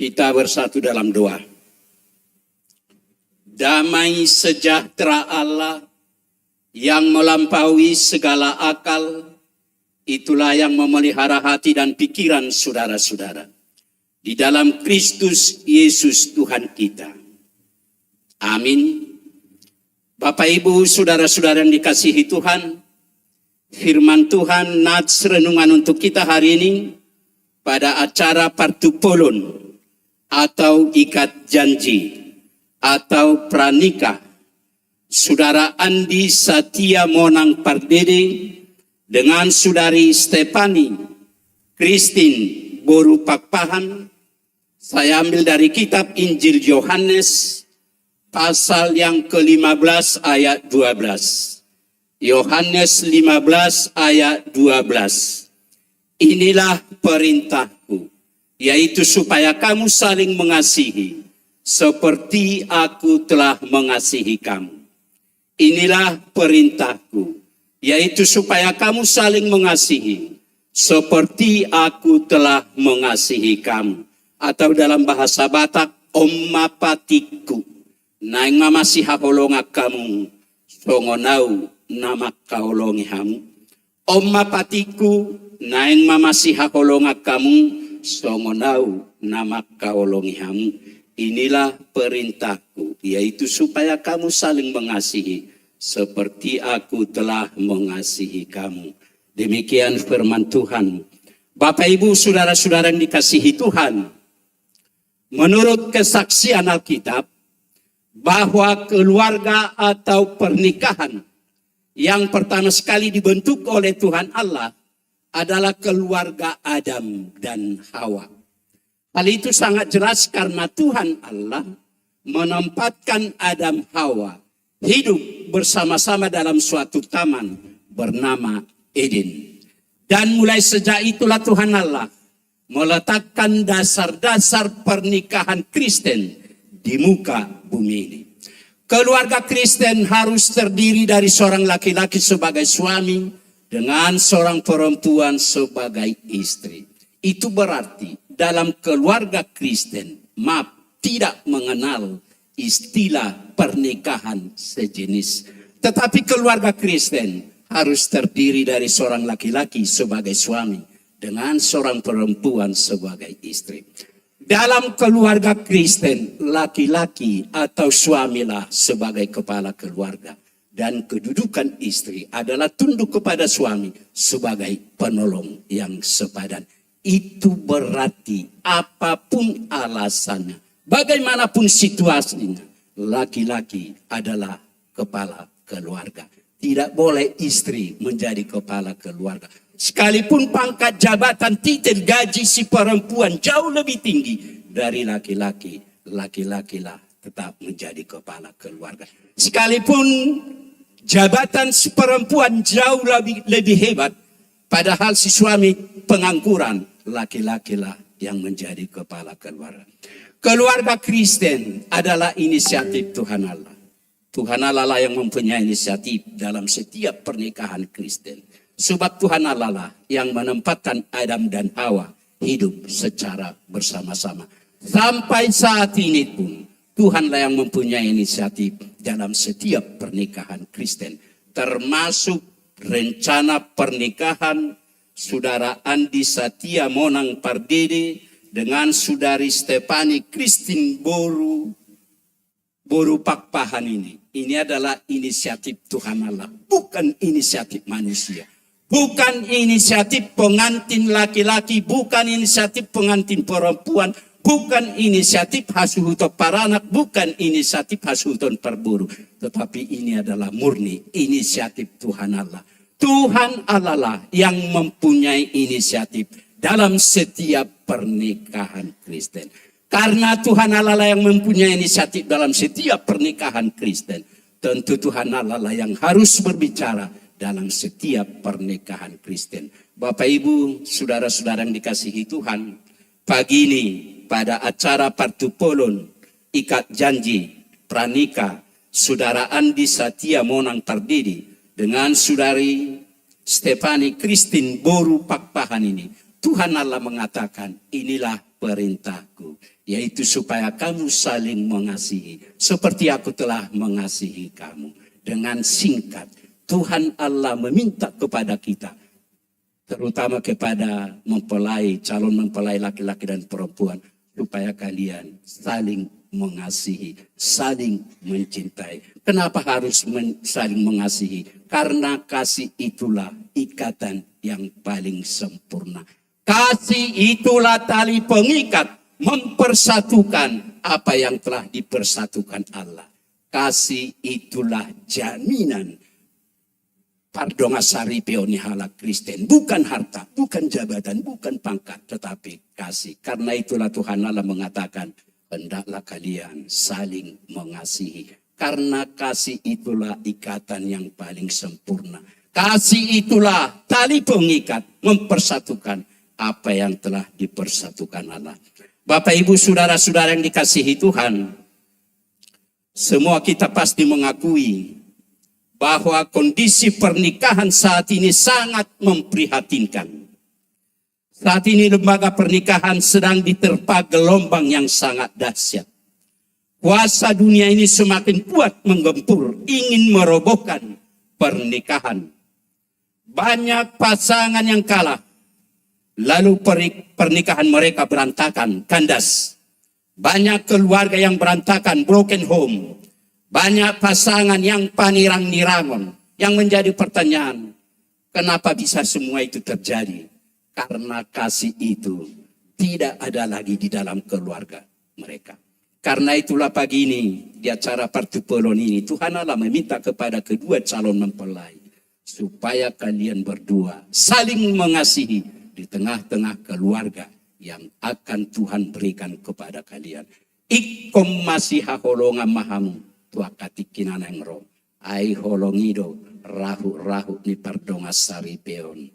Kita bersatu dalam doa. Damai sejahtera Allah yang melampaui segala akal, itulah yang memelihara hati dan pikiran saudara-saudara di dalam Kristus Yesus Tuhan kita. Amin. Bapak Ibu, saudara-saudara yang dikasihi Tuhan, firman Tuhan nats renungan untuk kita hari ini pada acara partupolon atau ikat janji atau pranikah Saudara Andi Satia Monang Pardede dengan Saudari Stefani Christine Boru Pakpahan. Saya ambil dari kitab Injil Yohanes pasal yang ke-15 ayat 12. Yohanes 15 ayat 12. Inilah perintahku, yaitu supaya kamu saling mengasihi, seperti aku telah mengasihi kamu. Inilah perintahku, yaitu supaya kamu saling mengasihi, seperti aku telah mengasihi kamu. Atau dalam bahasa Batak, ommapatiku, naing mamasi haholonga kamu, songonau nama kaholongi hamu. Ommapatiku, naing mamasi haholonga kamu, songonau nama kaolongi hamu. Inilah perintahku, yaitu supaya kamu saling mengasihi seperti aku telah mengasihi kamu. Demikian firman Tuhan. Bapak Ibu, saudara-saudara yang dikasihi Tuhan, menurut kesaksian Alkitab bahwa keluarga atau pernikahan yang pertama sekali dibentuk oleh Tuhan Allah adalah keluarga Adam dan Hawa. Hal itu sangat jelas karena Tuhan Allah menempatkan Adam Hawa hidup bersama-sama dalam suatu taman bernama Eden. Dan mulai sejak itulah Tuhan Allah meletakkan dasar-dasar pernikahan Kristen di muka bumi ini. Keluarga Kristen harus terdiri dari seorang laki-laki sebagai suami dengan seorang perempuan sebagai istri. Itu berarti dalam keluarga Kristen, tidak mengenal istilah pernikahan sejenis. Tetapi keluarga Kristen harus terdiri dari seorang laki-laki sebagai suami dengan seorang perempuan sebagai istri. Dalam keluarga Kristen, laki-laki atau suamilah sebagai kepala keluarga. Dan kedudukan istri adalah tunduk kepada suami sebagai penolong yang sepadan. Itu berarti apapun alasannya, bagaimanapun situasinya, laki-laki adalah kepala keluarga. Tidak boleh istri menjadi kepala keluarga. Sekalipun pangkat jabatan, titel, gaji si perempuan jauh lebih tinggi dari laki-laki, laki-lakilah tetap menjadi kepala keluarga. Sekalipun jabatan si perempuan jauh lebih hebat, padahal si suami pengangguran, laki-lakilah yang menjadi kepala keluarga. Keluarga Kristen adalah inisiatif Tuhan Allah. Tuhan Allah lah yang mempunyai inisiatif dalam setiap pernikahan Kristen. Sebab Tuhan Allah lah yang menempatkan Adam dan Hawa hidup secara bersama-sama. Sampai saat ini pun Tuhanlah yang mempunyai inisiatif dalam setiap pernikahan Kristen. Termasuk rencana pernikahan Saudara Andi Satia Monang Pardede dengan Saudari Stefani Christine Boru Pakpahan ini. Ini adalah inisiatif Tuhan Allah, bukan inisiatif manusia. Bukan inisiatif pengantin laki-laki, bukan inisiatif pengantin perempuan, bukan inisiatif hasuhuton paranak, bukan inisiatif hasuhuton perburu. Tetapi ini adalah murni inisiatif Tuhan Allah. Tuhan Allah lah yang mempunyai inisiatif dalam setiap pernikahan Kristen. Karena Tuhan Allah lah yang mempunyai inisiatif dalam setiap pernikahan Kristen, tentu Tuhan Allah lah yang harus berbicara dalam setiap pernikahan Kristen. Bapak Ibu, saudara-saudara yang dikasihi Tuhan, pagi ini pada acara partupolon ikat janji pranikah Saudara Andi Satia Monang Pardede dengan Saudari Stefani Christine Boru Pakpahan ini, Tuhan Allah mengatakan, inilah perintahku, yaitu supaya kamu saling mengasihi seperti aku telah mengasihi kamu. Dengan singkat, Tuhan Allah meminta kepada kita, terutama kepada mempelai, calon mempelai laki-laki dan perempuan, supaya kalian saling mengasihi, saling mencintai. Kenapa harus saling mengasihi? Karena kasih itulah ikatan yang paling sempurna. Kasih itulah tali pengikat, mempersatukan apa yang telah dipersatukan Allah. Kasih itulah jaminan pardonga saripeo ni halak Kristen. Bukan harta, bukan jabatan, bukan pangkat, tetapi kasih. Karena itulah Tuhan Allah mengatakan, hendaklah kalian saling mengasihi. Karena kasih itulah ikatan yang paling sempurna. Kasih itulah tali pengikat, mempersatukan apa yang telah dipersatukan Allah. Bapak Ibu saudara-saudara yang dikasihi Tuhan, semua kita pasti mengakui bahwa kondisi pernikahan saat ini sangat memprihatinkan. Saat ini lembaga pernikahan sedang diterpa gelombang yang sangat dahsyat. Kuasa dunia ini semakin kuat menggempur, ingin merobohkan pernikahan. Banyak pasangan yang kalah, lalu pernikahan mereka berantakan, kandas. Banyak keluarga yang berantakan, broken home. Banyak pasangan yang panirang-nirangon. Yang menjadi pertanyaan, kenapa bisa semua itu terjadi? Karena kasih itu tidak ada lagi di dalam keluarga mereka. Karena itulah pagi ini, di acara Partupelon ini, Tuhan Allah meminta kepada kedua calon mempelai, supaya kalian berdua saling mengasihi di tengah-tong keluarga yang akan Tuhan berikan kepada kalian. Ikom masih haholonga mahamu, tuakati kinanengro, ai holongido, rahu-rahu ni pardonga saripeon.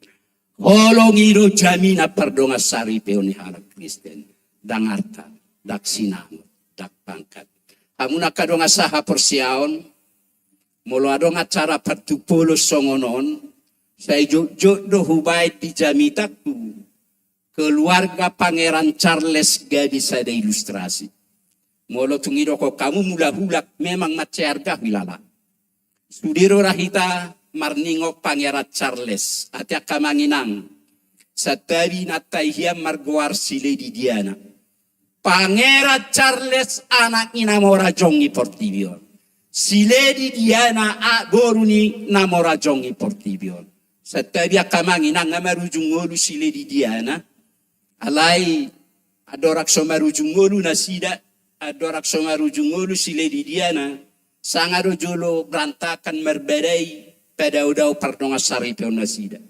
Holongido jamina pardonga saripeon ni halak Kristen. Dangarta, dak sinamo, dak pangkat. Amuna kadonga saha persiaon, molo adong acara Partupolo songonon, saya jodoh hubay di jamitaku. Keluarga Pangeran Charles gak bisa ada ilustrasi. Molo tungido ko kamu mula-hulak memang maciarga wilala. Sudiro rahita marningok Pangeran Charles. Atia kamanginang. Satabi natayhiam margoar si Lady Diana. Pangeran Charles anak inamora jongi portibion. Si Lady Diana boruni namora jongi portibion. Satabi akamanginang ngamarujung ngolu si Lady Diana. Alai adorak somarujung ngolu nasida. Adorak somarujung ngolu si Lady Diana. Sangaro jolo berantakan merbedai pada udau pardonga saripeo nasida.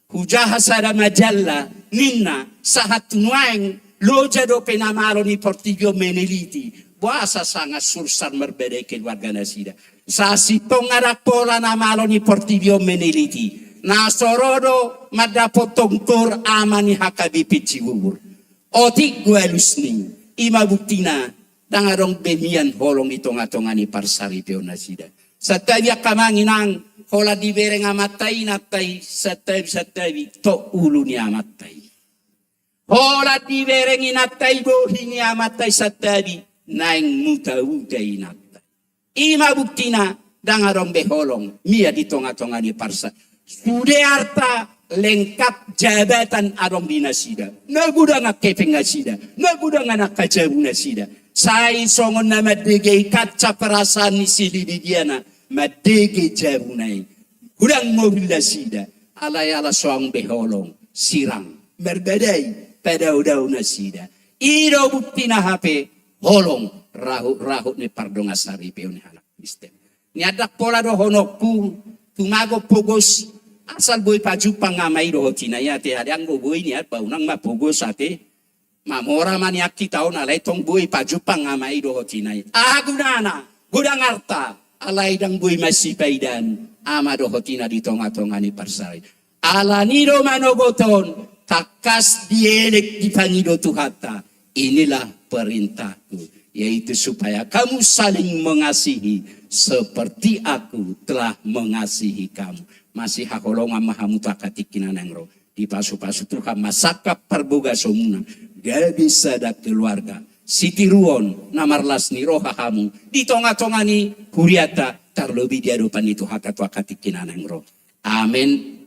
Hujaha sada majalla ninna sahat nuang loja do penamaro ni portigio meneliti. Buasa sangat sursar merbedai keluarga nasida. Sasitong arak pola namalo ni portigio meneliti. Nasorodo madapotong tur amani hakabipit siwur. Otik guelusni ima buktina dangarong bemian holong itong-atongan ni parsaripeo nasida. Satabi akamanginang hola divereng amatay natay satabi to ulo ni amatay. Hola divereng inatay bohi ni amatay satabi naing muta-uta inatay. Ima buktina dangarong beholong mia ditong-atongan ni parsa. Sudearta lengkap jabatan arong dinasida. Nagudang akepeng nasida. Nagudang anak kajabu nasida. Sai songon na madegay kaca perasaan ni sili di diana. Madegay jabunay. Hudang mobil nasida. Alay-ala soang beholong. Sirang. Merbaday. Pada-udaw nasida. Iro bukti na hape. Holong. Rahu-rahu ni pardonga saripeo ni anak Kristen. Niadak pola do honokku. Tumago pogos. Asal boy pajupang ngamay do hotinayate. Hadang boy ni at paunang mapogos ate. Mamora maniak kita na letong buhay pajupang ngamay do hotinay. Agunana, gudang arta, alay dang buhay masipaydan, ama do hotina di tonga-tonga ni parsay. Alanido manogoton, takas dielek di pangido tuhata. Inilah perintahku, yaitu supaya kamu saling mengasihi seperti aku telah mengasihi kamu. Masih hakolonga mahamu takatikinan engro. Di pasu-pasu Tuhan masakap perboga somuna. Gak bisa ada keluarga sitiruon namarlas ni roha hamu di tonga-tonga ni huriata terlebih di hadapan itu hakat wakati kinanang roh. Amin.